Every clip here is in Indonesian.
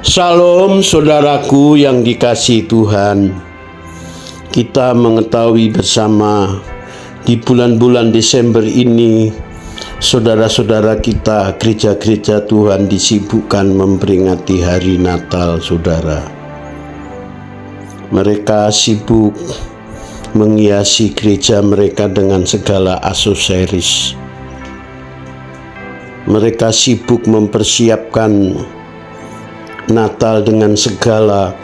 Shalom saudaraku yang dikasihi Tuhan. Kita mengetahui bersama di bulan-bulan Desember ini, saudara-saudara kita gereja-gereja Tuhan disibukkan memperingati hari Natal, saudara. Mereka sibuk menghiasi gereja mereka dengan segala aksesoris. Mereka sibuk mempersiapkan Natal dengan segala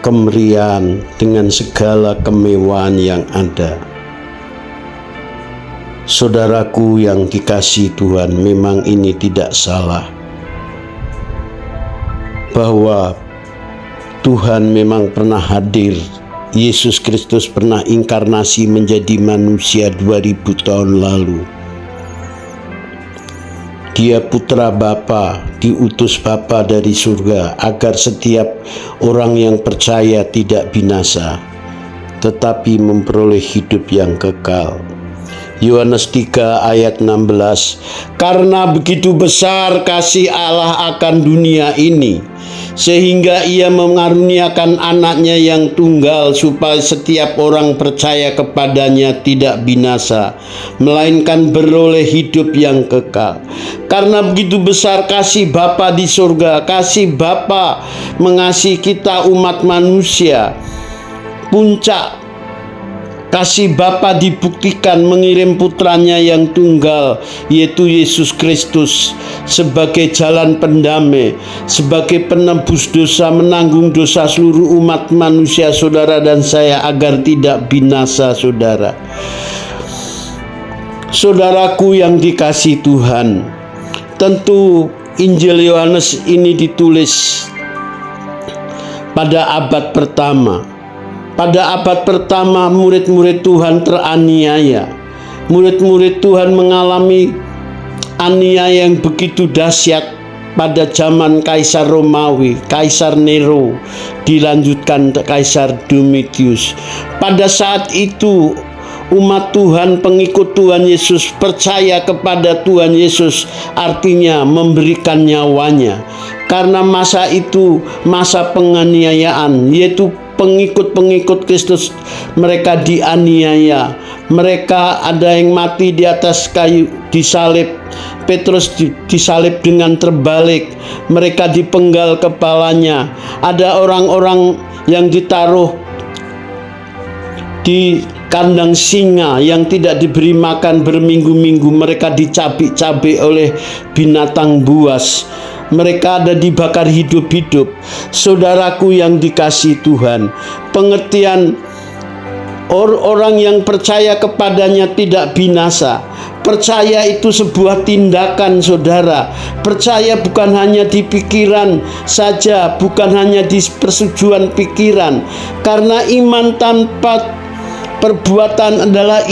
kemeriahan, dengan segala kemewahan yang ada. Saudaraku yang dikasihi Tuhan, memang ini tidak salah, bahwa Tuhan memang pernah hadir. Yesus Kristus pernah inkarnasi menjadi manusia 2000 tahun lalu. Dia putra Bapa, diutus Bapa dari surga agar setiap orang yang percaya tidak binasa, tetapi memperoleh hidup yang kekal. Yohanes 3 ayat 16. Karena begitu besar kasih Allah akan dunia ini, sehingga ia mengaruniakan anaknya yang tunggal, supaya setiap orang percaya kepadanya tidak binasa, melainkan beroleh hidup yang kekal. Karena begitu besar kasih Bapa di surga, kasih Bapa mengasihi kita umat manusia. Puncak kasih Bapa dibuktikan mengirim putranya yang tunggal, yaitu Yesus Kristus, sebagai jalan pendamai, sebagai penebus dosa, menanggung dosa seluruh umat manusia, saudara dan saya, agar tidak binasa, saudara. Saudaraku yang dikasihi Tuhan, tentu Injil Yohanes ini ditulis pada abad pertama. Pada abad pertama, murid-murid Tuhan teraniaya. Murid-murid Tuhan mengalami aniaya yang begitu dahsyat pada zaman Kaisar Romawi, Kaisar Nero, dilanjutkan Kaisar Domitius. Pada saat itu, umat Tuhan, pengikut Tuhan Yesus, percaya kepada Tuhan Yesus, artinya memberikan nyawanya. Karena masa itu masa penganiayaan, yaitu pengikut-pengikut Kristus mereka dianiaya. Mereka ada yang mati di atas kayu, disalib. Petrus disalib dengan terbalik. Mereka dipenggal kepalanya. Ada orang-orang yang ditaruh di kandang singa yang tidak diberi makan berminggu-minggu. Mereka dicabik-cabik oleh binatang buas. Mereka ada dibakar hidup-hidup. Saudaraku yang dikasihi Tuhan, pengertian orang yang percaya kepadanya tidak binasa. Percaya itu sebuah tindakan, saudara. Percaya bukan hanya di pikiran saja, bukan hanya di persetujuan pikiran. Karena iman tanpa perbuatan adalah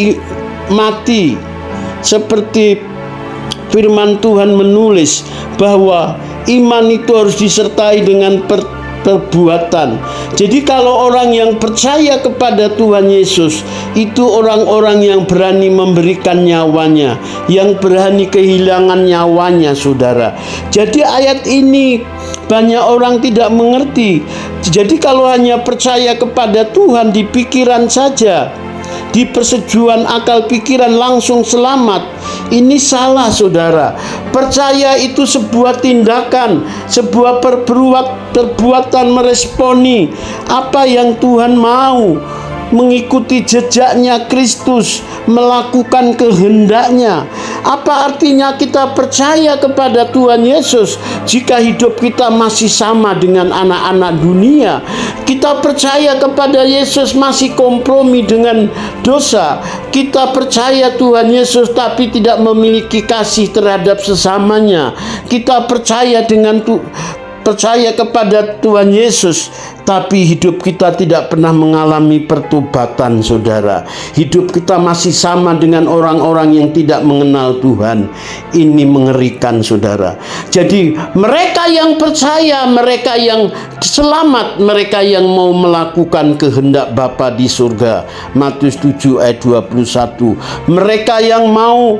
mati. Seperti firman Tuhan menulis bahwa iman itu harus disertai dengan perbuatan. Jadi kalau orang yang percaya kepada Tuhan Yesus, itu orang-orang yang berani memberikan nyawanya, yang berani kehilangan nyawanya, saudara. Jadi ayat ini banyak orang tidak mengerti. Jadi kalau hanya percaya kepada Tuhan di pikiran saja, di persetujuan akal pikiran langsung selamat, ini salah, saudara. Percaya itu sebuah tindakan, sebuah perbuatan meresponi apa yang Tuhan mau, mengikuti jejaknya Kristus, melakukan kehendaknya. Apa artinya kita percaya kepada Tuhan Yesus jika hidup kita masih sama dengan anak-anak dunia? Kita percaya kepada Yesus masih kompromi dengan dosa. Kita percaya Tuhan Yesus tapi tidak memiliki kasih terhadap sesamanya. Kita percaya percaya kepada Tuhan Yesus, tapi hidup kita tidak pernah mengalami pertobatan, saudara. Hidup kita masih sama dengan orang-orang yang tidak mengenal Tuhan. Ini mengerikan, saudara. Jadi mereka yang percaya, mereka yang selamat, mereka yang mau melakukan kehendak Bapa di surga. Matius 7 ayat 21. Mereka yang mau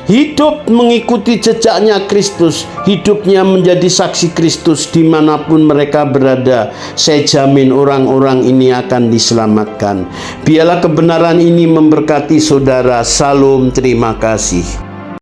hidup mengikuti jejaknya Kristus, hidupnya menjadi saksi Kristus dimanapun mereka berada. Saya jamin orang-orang ini akan diselamatkan. Biarlah kebenaran ini memberkati saudara. Salam, terima kasih.